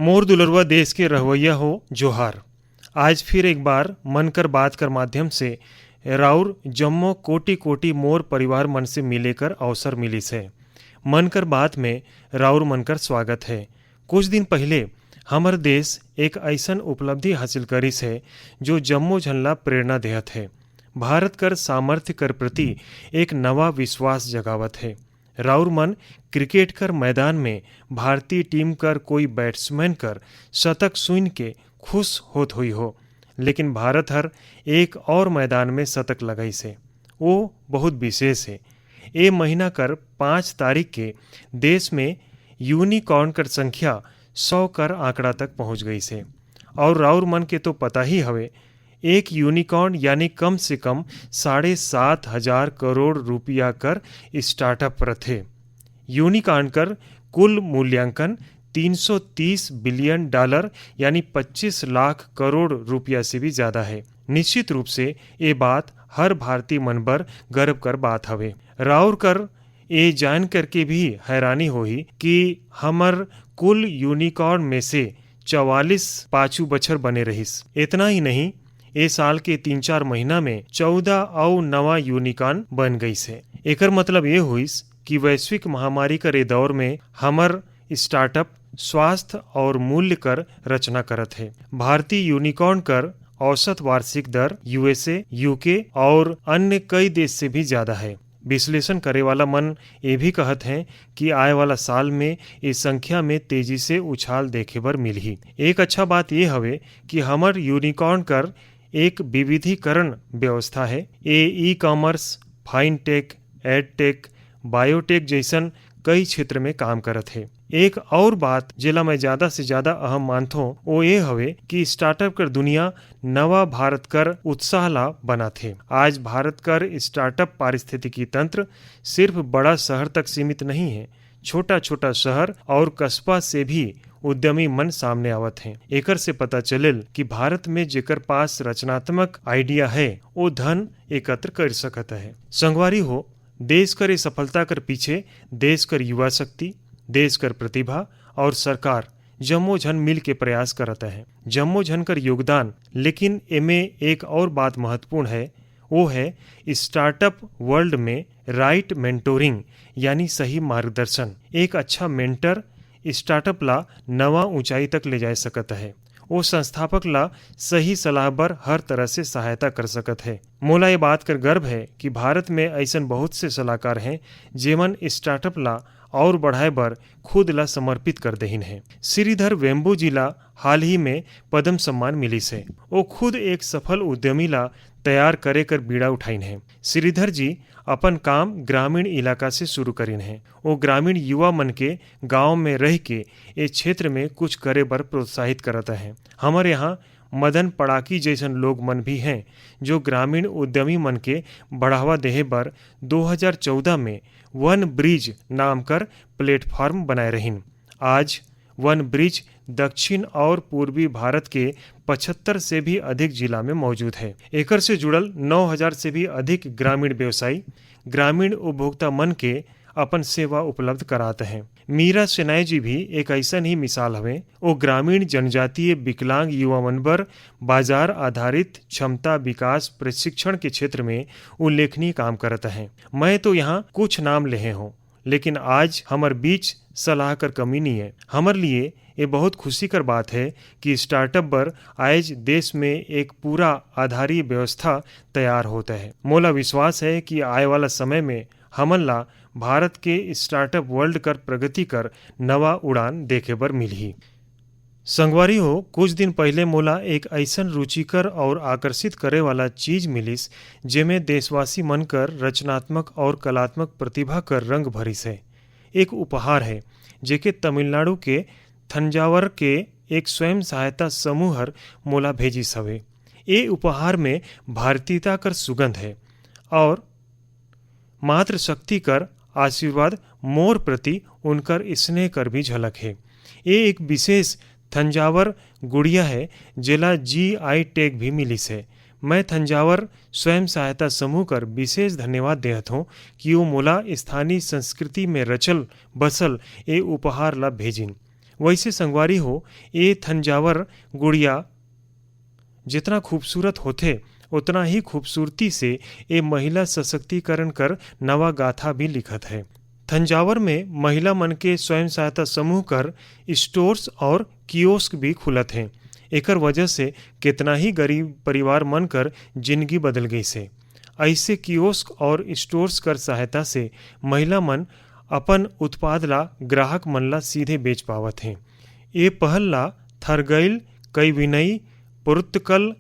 मोर दुलरवा देश के रहवैया हो जोहार। आज फिर एक बार मन कर बात कर माध्यम से राउर जम्मो कोटि कोटि मोर परिवार मन से मिले कर अवसर मिलिस है। मन कर बात में राउर मन कर स्वागत है। कुछ दिन पहले हमर देश एक ऐसन उपलब्धि हासिल करिस है जो जम्मो झनला प्रेरणा देहत है। भारत कर सामर्थ्य कर प्रति एक नवा विश्वास जगावत है। राउर मन क्रिकेट कर मैदान में भारतीय टीम कर कोई बैट्समैन कर शतक सुन के खुश होत हुई हो, लेकिन भारत हर एक और मैदान में शतक लगाई से वो बहुत विशेष है। ये महीना कर 5 तारीख के देश में यूनिकॉर्न कर संख्या 100 कर आंकड़ा तक पहुंच गई से। और राउर मन के तो पता ही हवे, एक यूनिकॉर्न यानी कम से कम 7,500 करोड़ रुपया कर स्टार्टअप रथे। यूनिकॉर्न कर कुल मूल्यांकन 330 बिलियन डॉलर यानी 25 लाख करोड़ रुपया से भी ज्यादा है। निश्चित रूप से ये बात हर भारतीय मन पर गर्व कर बात हवे। राउर कर ये जान करके भी हैरानी होही कि हमर कुल यूनिकॉर्न में से 44 पाछू बछर बने रहिस। इतना ही नहीं, ए साल के 3-4 महीना में 14 और नवा यूनिकॉर्न बन गई से। एकर मतलब ये हुईस कि वैश्विक महामारी करे दौर में हमर स्टार्टअप स्वास्थ्य और मूल्य कर रचना करत है। भारतीय यूनिकॉर्न कर औसत वार्षिक दर यूएसए, यूके और अन्य कई देश से भी ज्यादा है। विश्लेषण करे वाला मन ये भी कहत हैं कि आए वाला साल में इस संख्या में तेजी से उछाल देखे बर मिलही। एक अच्छा बात ये हवे कि हमर यूनिकॉर्न कर एक विविधीकरण व्यवस्था है। ये ई कॉमर्स, फाइनटेक, एडटेक, बायोटेक जैसन कई क्षेत्र में काम करत है। एक और बात जिला मैं ज्यादा से ज्यादा अहम मानथो वो ये हवे कि स्टार्टअप कर दुनिया नवा भारत कर उत्साह ला बना थे। आज भारत कर स्टार्टअप पारिस्थितिकी तंत्र सिर्फ बड़ा शहर तक सीमित नहीं है। छोटा छोटा शहर और कस्बा से भी उद्यमी मन सामने आवत हैं। एकर से पता चलेल कि भारत में जेकर पास रचनात्मक आइडिया है वो धन एकत्र कर सकता है। संगवारी हो, देश कर सफलता कर पीछे देश कर युवा शक्ति, देश कर प्रतिभा और सरकार जम्मो झन मिल के प्रयास करता है। जम्मो झन कर योगदान, लेकिन एमे एक और बात महत्वपूर्ण है, वो है स्टार्टअप वर्ल्ड में राइट मेंटोरिंग यानी सही मार्गदर्शन। एक अच्छा मेंटर स्टार्टअप ला नवा ऊंचाई तक ले जा सकता है। वो संस्थापक ला सही सलाह बर हर तरह से सहायता कर सकत है। मोला ये बात कर गर्व है कि भारत में ऐसन बहुत से सलाहकार हैं जेमन स्टार्टअप ला और बढ़ाए बर खुद ला समर्पित कर देहिन है। श्रीधर वेम्बू जी ला हाल ही में पद्म सम्मान मिली से। वो खुद एक सफल उद्यमी ला तैयार करे कर बीड़ा उठाइन है। श्रीधर जी अपन काम ग्रामीण इलाका से शुरू करिन है। वो ग्रामीण युवा मन के गांव में रह के ये क्षेत्र में कुछ करे बर प्रोत्साहित करता है। हमारे यहाँ मदन पड़ाकी जैसन लोग मन भी हैं जो ग्रामीण उद्यमी मन के बढ़ावा देहे बर 2014 में वन ब्रिज नाम कर प्लेटफॉर्म बनाए रहिन। आज वन ब्रिज दक्षिण और पूर्वी भारत के 75 से भी अधिक जिला में मौजूद है। एकर से जुड़ल 9,000 से भी अधिक ग्रामीण व्यवसायी ग्रामीण उपभोक्ता मन के अपन सेवा उपलब्ध कराते हैं। मीरा सेनाई जी भी एक ऐसा ही मिसाल हवे। वो ग्रामीण जनजातीय विकलांग युवा मन बर बाजार आधारित क्षमता विकास प्रशिक्षण के क्षेत्र में उल्लेखनीय काम करता है। मैं तो यहाँ कुछ नाम लेहे हूँ, लेकिन आज हमार बीच सलाह कर कमी नहीं है। हमारे लिए ये बहुत खुशी कर बात है कि स्टार्टअप पर आज देश में एक पूरा आधारी व्यवस्था तैयार होता है। मोला विश्वास है कि आए वाला समय में हमन ला भारत के स्टार्टअप वर्ल्ड कर प्रगति कर नवा उड़ान देखे बर मिलही। संगवारी हो, कुछ दिन पहले मोला एक ऐसन रुचिकर और आकर्षित करे वाला चीज मिलिस जेमे देशवासी मन कर रचनात्मक और कलात्मक प्रतिभा कर रंग भरिस है। एक उपहार है जेके तमिलनाडु के थंजावर के एक स्वयं सहायता समूह हर मोला भेजिस हवे। ये उपहार में भारतीयता कर सुगंध है और मात्र शक्ति कर आशीर्वाद मोर प्रति उनकर स्नेह कर भी झलक है। ये एक विशेष थंजावर गुड़िया है जेला GI टैग भी मिलिस है। मैं थंजावर स्वयं सहायता समूह कर विशेष धन्यवाद देहत हूँ कि वो मोला स्थानीय संस्कृति में रचल बसल ए उपहार ला भेजिन। वैसे संगवारी हो, ये थंजावर गुड़िया जितना खूबसूरत होते उतना ही खूबसूरती से ये महिला सशक्तिकरण कर नवा गाथा भी लिखत है। थंजावर में महिला मन के स्वयं सहायता समूह कर स्टोर्स और कियोस्क भी खुलत हैं। एकर वजह से कितना ही गरीब परिवार मन कर जिंदगी बदल गई से। ऐसे कियोस्क और स्टोर्स कर सहायता से महिला मन अपन उत्पाद ला ग्राहक मन ला सीधे बेच पावत हैं। ये पहल ला थरगैल कई विनयी पुरुत्तकल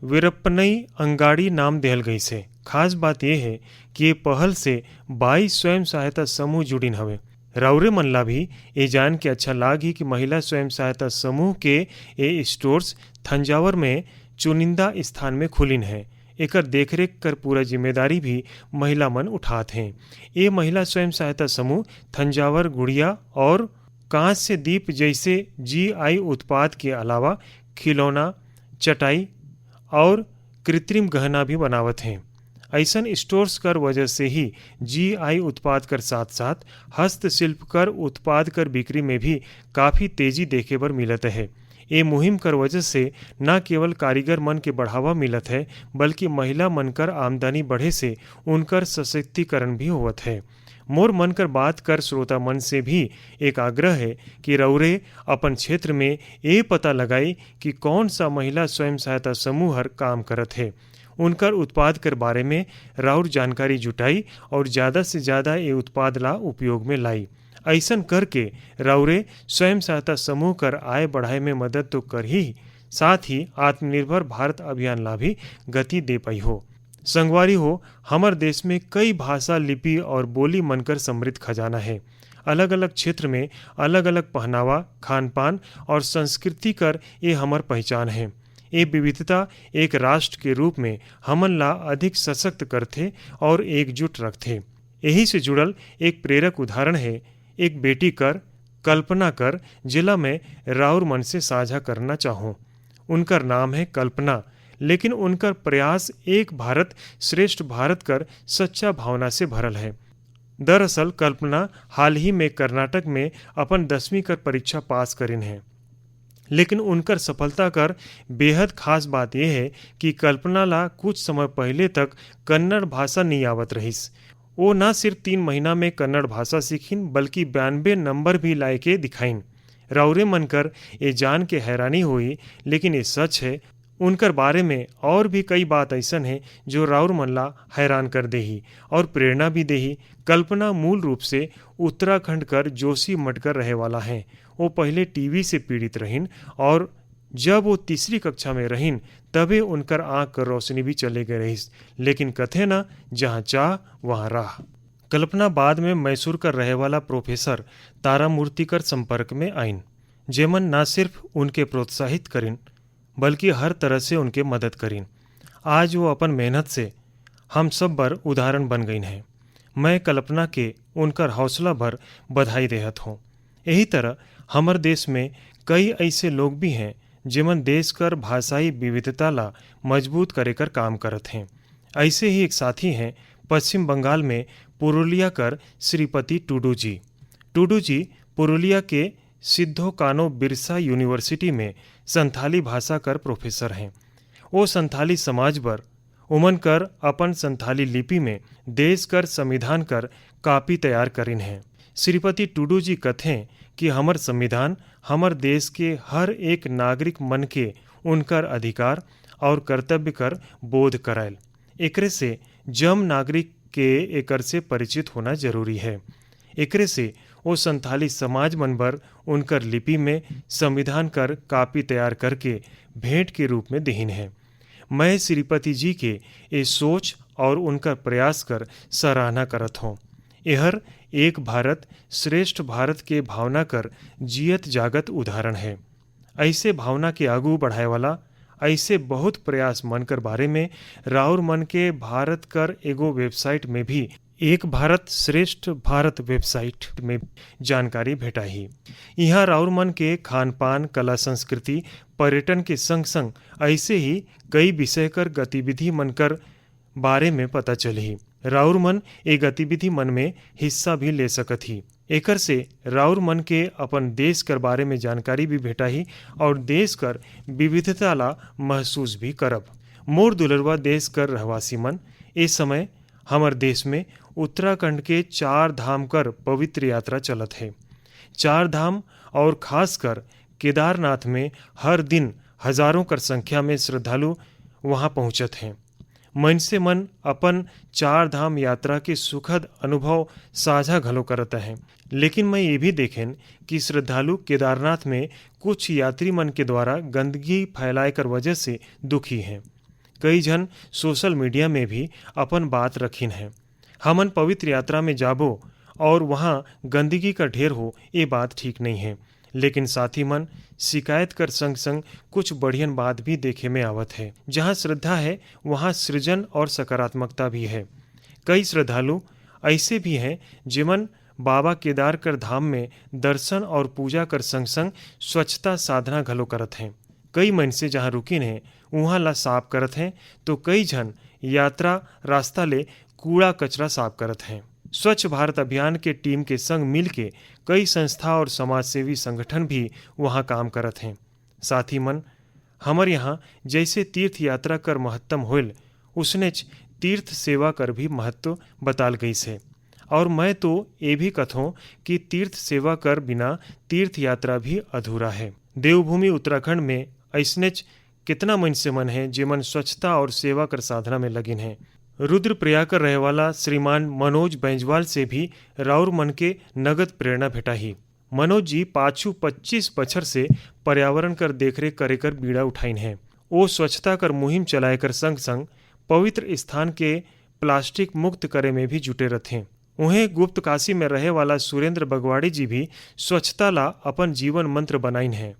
वीरप्पनई अंगाड़ी नाम देहल गई से। खास बात यह है कि ये पहल से 22 स्वयं सहायता समूह जुड़िन हवे। राउरे मन ला भी ये जान के अच्छा लागी कि महिला स्वयं सहायता समूह के ये स्टोर्स थंजावर में चुनिंदा स्थान में खुलिन है। एकर देखरेख कर पूरा जिम्मेदारी भी महिला मन उठात हैं। ये महिला स्वयं सहायता समूह थंजावर गुड़िया और कांच से दीप जैसे GI उत्पाद के अलावा खिलौना, चटाई और कृत्रिम गहना भी बनावत हैं। ऐसन स्टोर्स कर वजह से ही GI उत्पाद कर साथ साथ हस्तशिल्प कर उत्पाद कर बिक्री में भी काफ़ी तेजी देखे बर मिलत है। ये मुहिम कर वजह से न केवल कारीगर मन के बढ़ावा मिलत है, बल्कि महिला मन कर आमदनी बढ़े से उनकर सशक्तिकरण भी होवत है। मोर मन कर बात कर श्रोता मन से भी एक आग्रह है कि रौरे अपन क्षेत्र में ये पता लगाई कि कौन सा महिला स्वयं सहायता समूह हर काम करत है। उनकर उत्पाद कर बारे में राउर जानकारी जुटाई और ज़्यादा से ज़्यादा ये उत्पाद ला उपयोग में लाई। ऐसन करके राउरे स्वयं सहायता समूह कर आय बढ़ाए में मदद तो कर ही, साथ ही आत्मनिर्भर भारत अभियान ला भी गति दे पाई हो। संगवारी हो, हमर देश में कई भाषा, लिपि और बोली मनकर समृद्ध खजाना है। अलग अलग क्षेत्र में अलग अलग पहनावा, खान पान और संस्कृति कर ये हमर पहचान है। ये विविधता एक राष्ट्र के रूप में हमन ला अधिक सशक्त करथे और एकजुट रखथे। यही से जुड़ल एक प्रेरक उदाहरण है एक बेटी कर कल्पना कर, जिला में राउर मन से साझा करना चाहूँ। उनकर नाम है कल्पना, लेकिन उनकर प्रयास एक भारत श्रेष्ठ भारत कर सच्चा भावना से भरल है। दरअसल कल्पना हाल ही में कर्नाटक में अपन 10वीं कर परीक्षा पास करिन है, लेकिन उनकर सफलता कर बेहद खास बात यह है कि कल्पना ला कुछ समय पहले तक कन्नड़ भाषा नहीं आवत रहीस। वो न सिर्फ 3 महीना में कन्नड़ भाषा सीखिन, बल्कि 92 नंबर भी लाए के दिखाइन। राउरे मन कर ये जान के हैरानी हुई, लेकिन ये सच है। उनकर बारे में और भी कई बात ऐसन है जो राउर मन ला हैरान कर देही और प्रेरणा भी देही। कल्पना मूल रूप से उत्तराखंड कर जोशी मठ कर रहे वाला है। वो पहले टीबी से पीड़ित रहिन और जब वो 3री कक्षा में रहिन तबे उनकर आँख कर रोशनी भी चले गए रहीस। लेकिन कथे ना, जहाँ चाह वहाँ राह। कल्पना बाद में मैसूर कर रहे वाला प्रोफेसर तारामूर्ति कर संपर्क में आइन, जेमन ना सिर्फ उनके प्रोत्साहित करिन बल्कि हर तरह से उनके मदद करिन। आज वो अपन मेहनत से हम सब बर उदाहरण बन गई हैं। मैं कल्पना के उनकर हौसला भर बधाई देहत हूँ। यही तरह हमर देश में कई ऐसे लोग भी हैं जेमन देश कर भाषाई विविधता ला मजबूत करे कर काम करत हैं। ऐसे ही एक साथी हैं पश्चिम बंगाल में पुरुलिया कर श्रीपति टुडू जी। टुडू जी पुरुलिया के सिद्धो कानो बिरसा यूनिवर्सिटी में संथाली भाषा कर प्रोफेसर हैं। वो संथाली समाज पर उमन कर अपन संथाली लिपि में देश कर संविधान कर कापी तैयार करिन हैं। श्रीपति टुडू जी कथें कि हमर संविधान हमर देश के हर एक नागरिक मन के उनकर अधिकार और कर्तव्य कर बोध करायल। एकरे से जम नागरिक के एकर से परिचित होना जरूरी है। एकरे से वो संथाली समाज मन बर उनकर लिपि में संविधान कर कापी तैयार करके भेंट के रूप में देहिन है। मैं श्रीपति जी के ये सोच और उनका प्रयास कर सराहना करत हूँ। यहर एक भारत श्रेष्ठ भारत के भावना कर जियत जागत उदाहरण है। ऐसे भावना के आगू बढ़ाए वाला ऐसे बहुत प्रयास मन कर बारे में राउर मन के भारत कर एगो वेबसाइट में भी एक भारत श्रेष्ठ भारत वेबसाइट में जानकारी भेटाही। यहाँ राउर मन के खान पान, कला संस्कृति, पर्यटन के संग संग ऐसे ही कई विषय कर गतिविधि मन कर बारे में पता चलही। राउर मन ए गतिविधि मन में हिस्सा भी ले सकत ही। एकर से राउर मन के अपन देश कर बारे में जानकारी भी भेटाही और देश कर विविधता ला महसूस भी करब। मोर दुलरवा देश कर रहवासी मन, इस समय हमर देश में उत्तराखंड के 4 धाम कर पवित्र यात्रा चलत है। 4 धाम और खासकर केदारनाथ में हर दिन हजारों कर संख्या में श्रद्धालु वहां पहुंचत हैं। मनसे मन अपन 4 धाम यात्रा के सुखद अनुभव साझा घलो करत हैं। लेकिन मैं ये भी देखें कि श्रद्धालु केदारनाथ में कुछ यात्री मन के द्वारा गंदगी फैलाए कर वजह से दुखी हैं। कई जन सोशल मीडिया में भी अपन बात रखिन हैं। हमन पवित्र यात्रा में जाबो और वहाँ गंदगी का ढेर हो, ये बात ठीक नहीं है। लेकिन साथी मन शिकायत कर संग संग कुछ बढ़ियन बात भी देखे में आवत है। जहाँ श्रद्धा है वहाँ सृजन और सकारात्मकता भी है। कई श्रद्धालु ऐसे भी हैं जिमन बाबा केदार कर धाम में दर्शन और पूजा कर संग संग स्वच्छता साधना घलो करत हैं। कई मनसे जहाँ रुकिन हैं वहाँ ला साफ करत हैं, तो कई जन यात्रा रास्ता ले कूड़ा कचरा साफ करत हैं। स्वच्छ भारत अभियान के टीम के संग मिल के कई संस्था और समाजसेवी संगठन भी वहाँ काम करत हैं। साथी मन, हमर यहाँ जैसे तीर्थ यात्रा कर महत्तम होल, उसने तीर्थ सेवा कर भी महत्व बताल गई से। और मैं तो ये भी कथूँ कि तीर्थ सेवा कर बिना तीर्थ यात्रा भी अधूरा है। देवभूमि उत्तराखंड में ऐसने कितना मनसे मन है जेमन स्वच्छता और सेवा कर साधना में लगिन हैं। रुद्रप्रयाग कर रहे वाला श्रीमान मनोज बैंजवाल से भी राउर मन के नगद प्रेरणा भेटाही। मनोज जी पाछू 25 बछर से पर्यावरण कर देखरेख करे कर बीड़ा उठाइन है। वो स्वच्छता कर मुहिम चलाए कर संग संग पवित्र स्थान के प्लास्टिक मुक्त करे में भी जुटे रहते। उन्हें गुप्त काशी में रहे वाला सुरेंद्र बगवाड़ी जी भी स्वच्छता ला अपन जीवन मंत्र बनाइन है।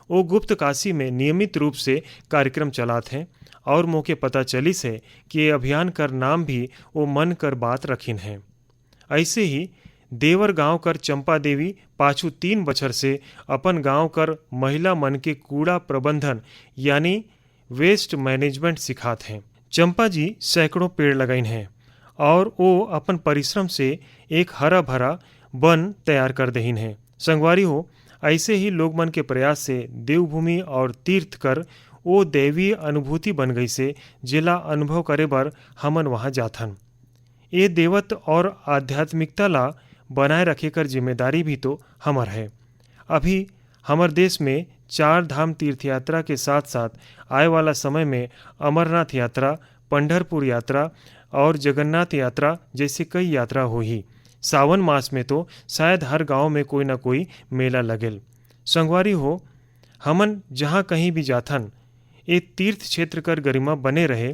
वो गुप्त काशी में नियमित रूप से कार्यक्रम चलाते हैं और मौके पता चली से कि ये अभियान कर नाम भी वो मन कर बात रखिन है। ऐसे ही देवर गांव कर चंपा देवी पाछू 3 बछर से अपन गांव कर महिला मन के कूड़ा प्रबंधन यानी वेस्ट मैनेजमेंट सिखाते हैं। चंपा जी सैकड़ों पेड़ लगाइन हैं और वो अपन परिश्रम से एक हरा भरा वन तैयार कर दहीन है। संगवारी हो, ऐसे ही लोग मन के प्रयास से देवभूमि और तीर्थ कर वो दैवीय अनुभूति बन गई से जिला अनुभव करे बर हमन वहाँ जाथन। ये देवत्व और आध्यात्मिकता ला बनाए रखे कर जिम्मेदारी भी तो हमर है। अभी हमर देश में 4 धाम तीर्थ यात्रा के साथ साथ आए वाला समय में अमरनाथ यात्रा, पंढरपुर यात्रा और जगन्नाथ यात्रा जैसे कई यात्रा हो ही। सावन मास में तो शायद हर गांव में कोई ना कोई मेला लगेल। संगवारी हो, हमन जहाँ कहीं भी जाथन, ये तीर्थ क्षेत्र कर गरिमा बने रहे,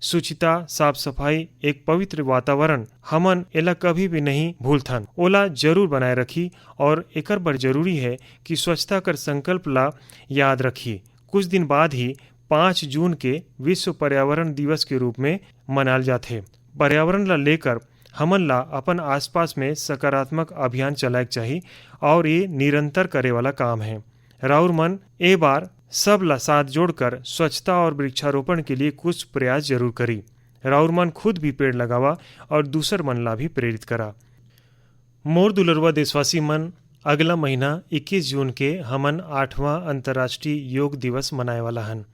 शुचिता, साफ सफाई, एक पवित्र वातावरण हमन एला कभी भी नहीं भूलथन। ओला जरूर बनाए रखी और एकर बर जरूरी है कि स्वच्छता कर संकल्प ला याद रखी। कुछ दिन बाद ही 5 जून के विश्व पर्यावरण दिवस के रूप में मनाल जाथे। पर्यावरण ला लेकर हमन ला अपन आसपास में सकारात्मक अभियान चलाए चाहिए और ये निरंतर करे वाला काम है। राउर मन ए बार सब ला साथ जोड़कर स्वच्छता और वृक्षारोपण के लिए कुछ प्रयास जरूर करी। राउर मन खुद भी पेड़ लगावा और दूसर मन ला भी प्रेरित करा। मोर दुलरवा देशवासी मन, अगला महीना 21 जून के हमन 8वां अंतर्राष्ट्रीय योग दिवस मनाए वाला हन।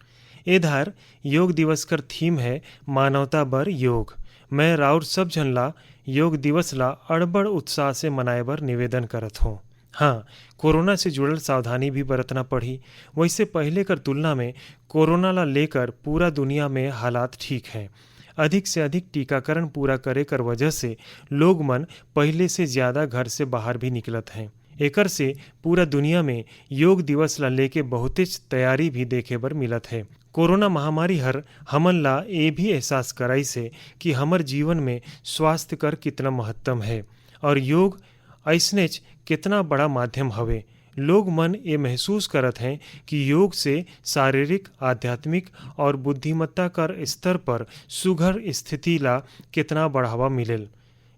इधर योग दिवस कर थीम है मानवता बर योग। मैं राउर सब जन ला योग दिवस ला अड़बड़ उत्साह से मनाए बर निवेदन करत हूँ। हाँ, कोरोना से जुड़ल सावधानी भी बरतना पड़ी। वैसे पहले कर तुलना में कोरोना ला लेकर पूरा दुनिया में हालात ठीक हैं। अधिक से अधिक टीकाकरण पूरा करे कर वजह से लोग मन पहले से ज़्यादा घर से बाहर भी निकलत हैं। एकर से पूरा दुनिया में योग दिवस ला लेके बहुतेज तैयारी भी देखे बर मिलत है। कोरोना महामारी हर हमन ला ये भी एहसास कराई से कि हमर जीवन में स्वास्थ्य कर कितना महत्तम है और योग ऐसने कितना बड़ा माध्यम हवे। लोग मन ये महसूस करत हैं कि योग से शारीरिक, आध्यात्मिक और बुद्धिमत्ता कर स्तर पर सुघर स्थिति ला कितना बढ़ावा मिलेल।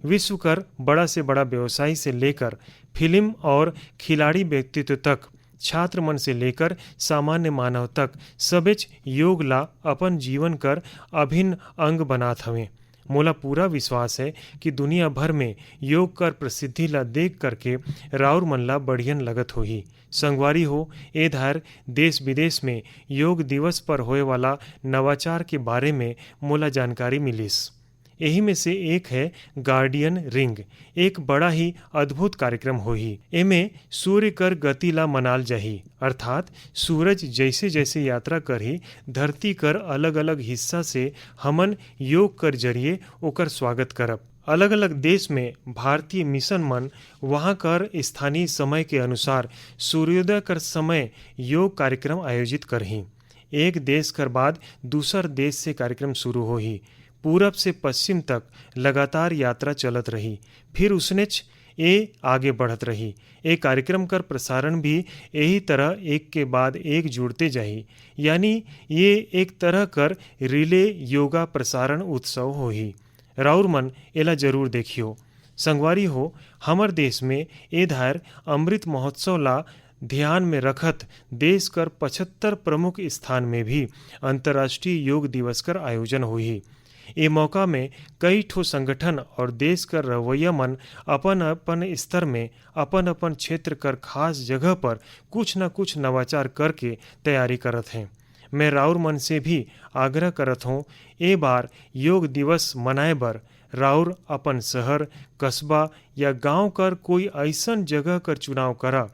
विश्व कर बड़ा से बड़ा व्यवसायी से लेकर फिल्म और खिलाड़ी व्यक्तित्व तक, छात्र मन से लेकर सामान्य मानव तक सबेच योग ला अपन जीवन कर अभिन्न अंग बनात हवे। मोला पूरा विश्वास है कि दुनिया भर में योग कर प्रसिद्धि ला देख करके राउर मन ला बढ़ियन लगत होही। संगवारी हो, ए धार देश विदेश में योग दिवस पर होए वाला नवाचार के बारे में मोला जानकारी मिलिस। यही में से एक है गार्डियन रिंग। एक बड़ा ही अद्भुत कार्यक्रम होही। एमे सूर्य कर गति ला मनाल जाही, अर्थात सूरज जैसे जैसे यात्रा करही धरती कर अलग अलग हिस्सा से हमन योग कर जरिए ओकर स्वागत करब। अलग अलग देश में भारतीय मिशन मन वहाँ कर स्थानीय समय के अनुसार सूर्योदय कर समय योग कार्यक्रम आयोजित करही। एक देश कर बाद दूसर देश से कार्यक्रम शुरू होही। पूरब से पश्चिम तक लगातार यात्रा चलत रही, फिर उसनेच ए आगे बढ़त रही। ए कार्यक्रम कर प्रसारण भी यही तरह एक के बाद एक जुड़ते जाही, यानी ये एक तरह कर रिले योगा प्रसारण उत्सव होही। राउर मन एला जरूर देखियो। संगवारी हो, हमर देश में ए धार अमृत महोत्सव ला ध्यान में रखत देश कर 75 प्रमुख स्थान में भी अंतर्राष्ट्रीय योग दिवस कर आयोजन हुई। ए मौका में कई ठो संगठन और देश कर रवैया मन अपन अपन स्तर में अपन अपन क्षेत्र कर खास जगह पर कुछ न कुछ नवाचार करके तैयारी करत हैं। मैं राउर मन से भी आग्रह करत हूँ, ए बार योग दिवस मनाए बर राउर अपन शहर, कस्बा या गांव कर कोई ऐसन जगह कर चुनाव करा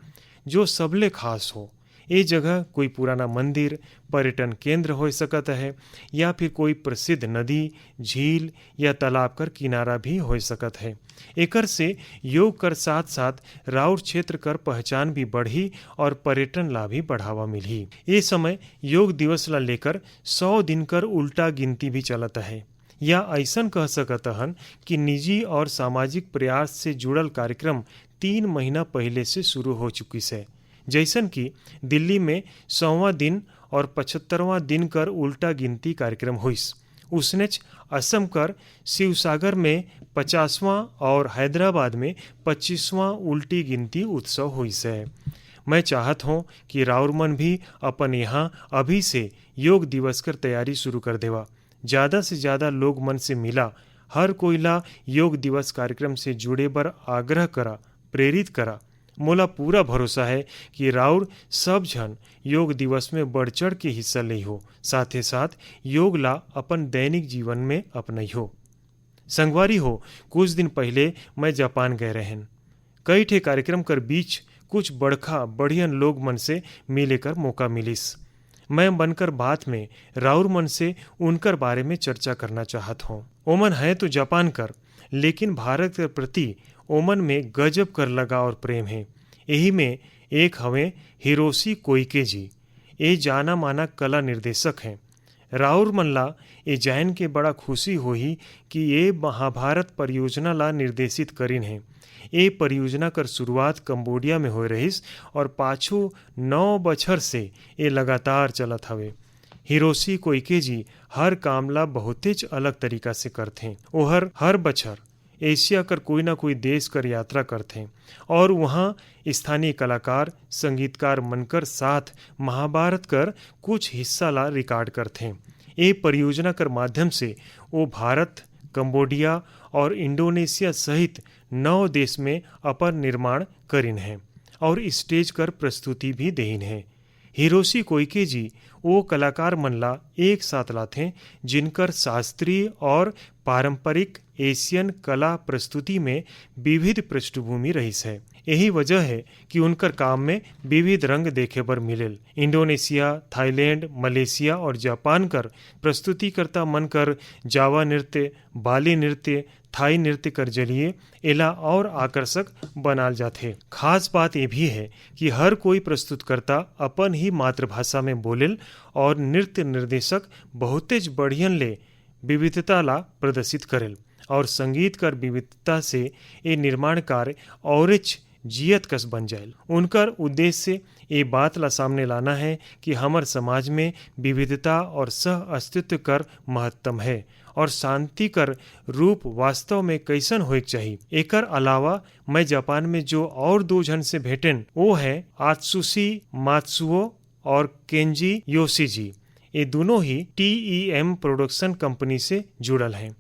जो सबले खास हो। ये जगह कोई पुराना मंदिर, पर्यटन केंद्र हो सकता है, या फिर कोई प्रसिद्ध नदी, झील या तालाब कर किनारा भी हो सकता है। एकर से योग कर साथ साथ राउर क्षेत्र कर पहचान भी बढ़ी और पर्यटन ला भी बढ़ावा मिली। ये समय योग दिवस ला लेकर 100 दिन कर उल्टा गिनती भी चलता है, या ऐसन कह सकता हन कि निजी और सामाजिक प्रयास से जुड़ल कार्यक्रम 3 महीना पहले से शुरू हो चुकी है। जैसन कि दिल्ली में 100वां दिन और 75वां दिन कर उल्टा गिनती कार्यक्रम हुईस। उसनेच असम कर शिवसागर में 50वां और हैदराबाद में 25वां उल्टी गिनती उत्सव हुईस है। मैं चाहत हूँ कि राउर मन भी अपन यहाँ अभी से योग दिवस कर तैयारी शुरू कर देवा। ज़्यादा से ज़्यादा लोग मन से मिला, हर कोईला योग दिवस कार्यक्रम से जुड़े बर आग्रह करा, प्रेरित करा। मोला पूरा भरोसा है कि राउर सब जन योग दिवस में बढ़ चढ़ के हिस्सा ले हो, साथ ही साथ योग ला अपन दैनिक जीवन में अपनाई हो। संगवारी हो, कुछ दिन पहले मैं जापान गए रहन। कई ठे कार्यक्रम कर बीच कुछ बड़खा बढ़ियन लोग मन से मिले कर मौका मिलिस। मैं बनकर बात में राउर मन से उनकर बारे में चर्चा करना चाहत हूँ। ओमन है तो जापान कर, लेकिन भारत के प्रति ओमन में गजब कर लगाव और प्रेम है। यही में एक हवे हिरोशी कोइके जी। ये जाना माना कला निर्देशक हैं। राउर मन ला ये जान के बड़ा खुशी होही कि ये महाभारत परियोजना ला निर्देशित करिन है। ये परियोजना कर शुरुआत कंबोडिया में हो रहीस और पाछू 9 बछर से ये लगातार चलत हवे। हिरोशी कोइके जी हर कामला बहुतेज अलग तरीका से करथे। ओहर हर बछर एशिया कर कोई ना कोई देश कर यात्रा करथे और वहाँ स्थानीय कलाकार, संगीतकार मनकर साथ महाभारत कर कुछ हिस्सा ला रिकॉर्ड करथे। ये परियोजना कर माध्यम से वो भारत, कंबोडिया और इंडोनेशिया सहित 9 देश में अपन निर्माण करिन है और स्टेज कर प्रस्तुति भी देन है। हिरोशी कोइके जी वो कलाकार मन ला एक साथ लाथे जिनकर शास्त्रीय और पारंपरिक एशियन कला प्रस्तुति में विविध पृष्ठभूमि रहीस है। यही वजह है कि उनकर काम में विविध रंग देखे बर मिलेल। इंडोनेशिया, थाईलैंड, मलेशिया और जापान कर प्रस्तुतिकर्ता मन कर जावा नृत्य, बाली नृत्य, थाई नृत्य कर जलिए एला और आकर्षक बनाल जाथे। खास बात ये भी है कि हर कोई प्रस्तुतकर्ता अपन ही मातृभाषा में बोलेल और नृत्य निर्देशक बहुतेज बढ़ियन ले विविधता ला प्रदर्शित करेल और संगीत कर विविधता से ये निर्माण कार्य और जियत कस बन जाए। उनकर उद्देश्य ये बात ला सामने लाना है कि हमार समाज में विविधता और सह अस्तित्व कर महत्तम है और शांति कर रूप वास्तव में कैसन होएक चाहिए। एकर अलावा मैं जापान में जो और 2 जन से भेटेन वो है आत्सुशी मात्सुओ और केंजी योशी जी। ये दोनों ही TEM प्रोडक्शन कंपनी से जुड़ल हैं।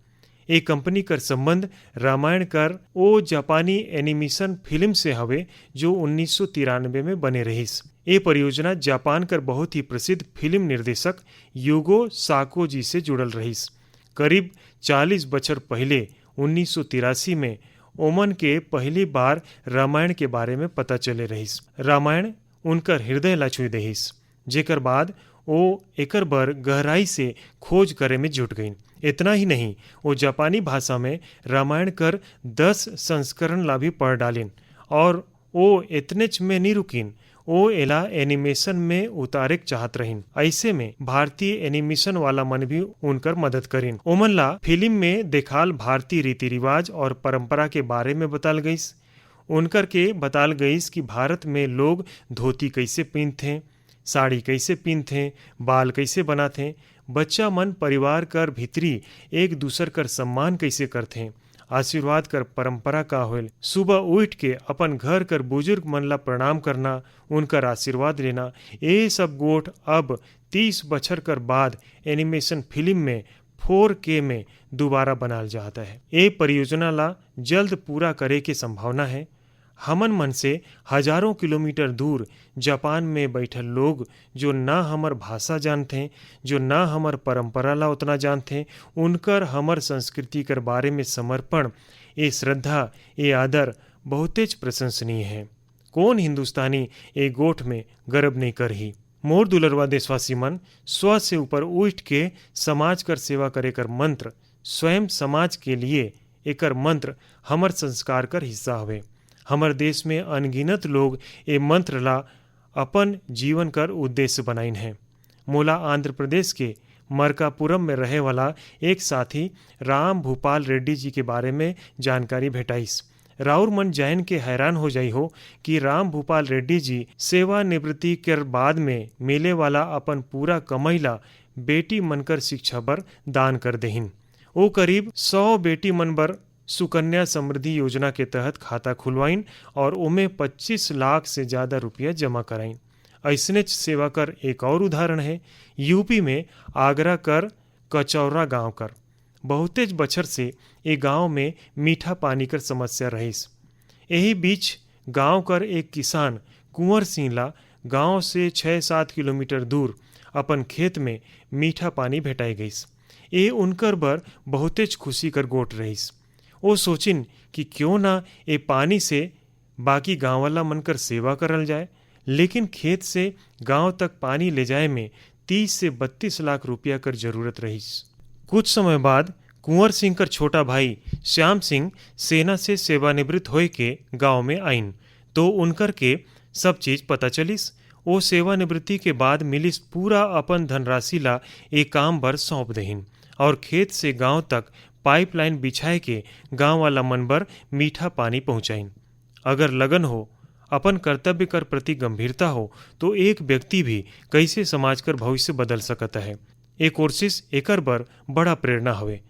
ए कंपनी कर संबंध रामायण कर ओ जापानी एनिमेशन फिल्म से हवे जो 1993 में बने रहीस। ए परियोजना जापान कर बहुत ही प्रसिद्ध फिल्म निर्देशक युगो साको जी से जुड़ल रहीस। करीब 40 बछर पहले 1983 में ओमन के पहली बार रामायण के बारे में पता चले रहीस। रामायण उनकर हृदय ला छुई देहिस, जेकर बाद ओ एकर बर गहराई से खोज करे में जुट गईन। इतना ही नहीं, वो जापानी भाषा में रामायण कर 10 संस्करण ला भी पढ़ डालिन और वो इतनेच में नहीं रुकिन, ओ एला एनिमेशन में उतारे चाहत रहिन। ऐसे में भारतीय एनिमेशन वाला मन भी उनकर मदद करिन। ओमन ला फिल्म में देखाल भारतीय रीति रिवाज और परंपरा के बारे में बताल गईस। उनकर के बताल गईस कि भारत में लोग धोती कैसे पहनते, साड़ी कैसे पहनते, बाल कैसे बनाते, बच्चा मन परिवार कर भीतरी एक दूसर कर सम्मान कैसे करते, आशीर्वाद कर परंपरा का होल, सुबह उठ के अपन घर कर बुजुर्ग मन ला प्रणाम करना, उनकर आशीर्वाद लेना, ये सब गोठ अब 30 बछर कर बाद एनिमेशन फिल्म में 4K में दोबारा बनाल जाता है। ये परियोजना ला जल्द पूरा करे के संभावना है। हमन मन से हजारों किलोमीटर दूर जापान में बैठल लोग जो ना हमर भाषा जानते, जो ना हमर परंपरा ला उतना जानते, उनकर हमर संस्कृति कर बारे में समर्पण, ये श्रद्धा, ये आदर बहुतेज प्रशंसनीय है। कौन हिंदुस्तानी ए गोठ में गर्व नहीं कर ही। मोर दुलरवा देशवासी मन, स्व से ऊपर उठ के समाज कर सेवा करे कर मंत्र, स्वयं समाज के लिए एकर मंत्र हमर संस्कार कर हिस्सा हवे। हमर देश में अनगिनत लोग ए मंत्र ला अपन जीवन कर उद्देश्य बनाइन हैं। मोला आंध्र प्रदेश के मरकापुरम में रहे वाला एक साथी राम भूपाल रेड्डी जी के बारे में जानकारी भेटाइस। राउर मन जान के हैरान हो जाई हो कि राम भूपाल रेड्डी जी सेवानिवृत्ति के बाद में मिले वाला अपन पूरा कमाई ला बेटी मनकर शिक्षा बर दान कर देहिन। वो करीब 100 बेटी मन बर सुकन्या समृद्धि योजना के तहत खाता खुलवाइन और उमें 25 लाख से ज्यादा रुपया जमा कराइन। ऐसने सेवा कर एक और उदाहरण है यूपी में आगरा कर कचौरा गांव कर। बहुतेज बछर से ये गांव में मीठा पानी कर समस्या रहीस। यही बीच गांव कर एक किसान कुंवर सिंह ला गांव से 6-7 किलोमीटर दूर अपन खेत में मीठा पानी भेटाई गईस। ये उनकर बर बहुतेज खुशी कर गोट रहीस। वो सोचिन कि क्यों ना ये पानी से बाकी गांव वाला मनकर सेवा करल जाए, लेकिन खेत से गांव तक पानी ले जाए में 30 से 32 लाख रुपया कर जरूरत रहीस। कुछ समय बाद कुंवर सिंह कर छोटा भाई श्याम सिंह सेना से सेवानिवृत्त होए के गांव में आइन, तो उनकर के सब चीज पता चलिस। वो सेवानिवृत्ति के बाद मिलिस पूरा अपन धनराशि ला एक काम बर सौंप दहिन और खेत से गांव तक पाइपलाइन बिछाए के गांव वाला मन बर मीठा पानी पहुंचाइन। अगर लगन हो, अपन कर्तव्य कर प्रति गंभीरता हो, तो एक व्यक्ति भी कैसे समाज कर भविष्य बदल सकता है। ये कोशिश एकर बर बड़ा प्रेरणा हवे।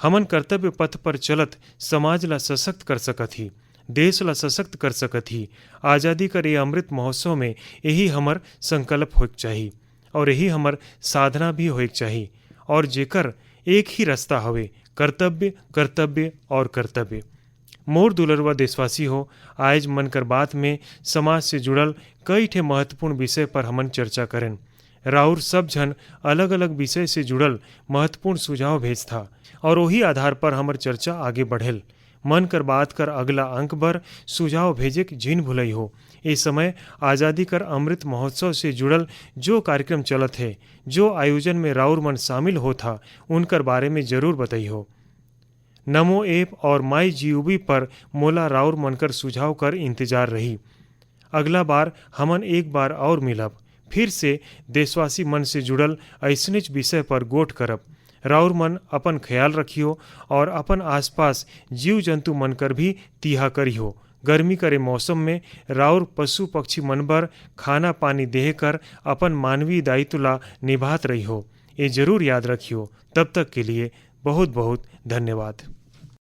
हमन कर्तव्य पथ पर चलत समाज ला सशक्त कर सकत ही, देश ला सशक्त कर सकत ही। आज़ादी कर ये अमृत महोत्सव में यही हमर संकल्प होइक चाहिए और यही हमर साधना भी होइक चाहिए, और जेकर एक ही रास्ता हवे, कर्तव्य कर्तव्य और कर्तव्य। मोर दुलरवा देशवासी हो, आज मन कर बात में समाज से जुड़ल कई ठे महत्वपूर्ण विषय पर हमन चर्चा करें। राउर सब जन अलग अलग विषय से जुड़ल महत्वपूर्ण सुझाव भेज था और वही आधार पर हमर चर्चा आगे बढ़ेल। मन कर बात कर अगला अंक बर सुझाव भेजे के जिन भुलई हो। इस समय आज़ादी कर अमृत महोत्सव से जुड़ल जो कार्यक्रम चलत है, जो आयोजन में राउर मन शामिल हो था, उनकर बारे में जरूर बताई हो। नमो ऐप और MyGOV पर मोला राउर मनकर सुझाव कर इंतजार रही। अगला बार हमन एक बार और मिलब, फिर से देशवासी मन से जुड़ल ऐसनिच विषय पर गोठ करब। राउर मन अपन ख्याल रखियो और अपन आसपास जीव जंतु मन कर भी तिहा करियो। गर्मी करे मौसम में राउर पशु पक्षी मन बर खाना पानी देह कर अपन मानवीय दायित्व ला निभात रही हो, ये जरूर याद रखियो। तब तक के लिए बहुत बहुत धन्यवाद।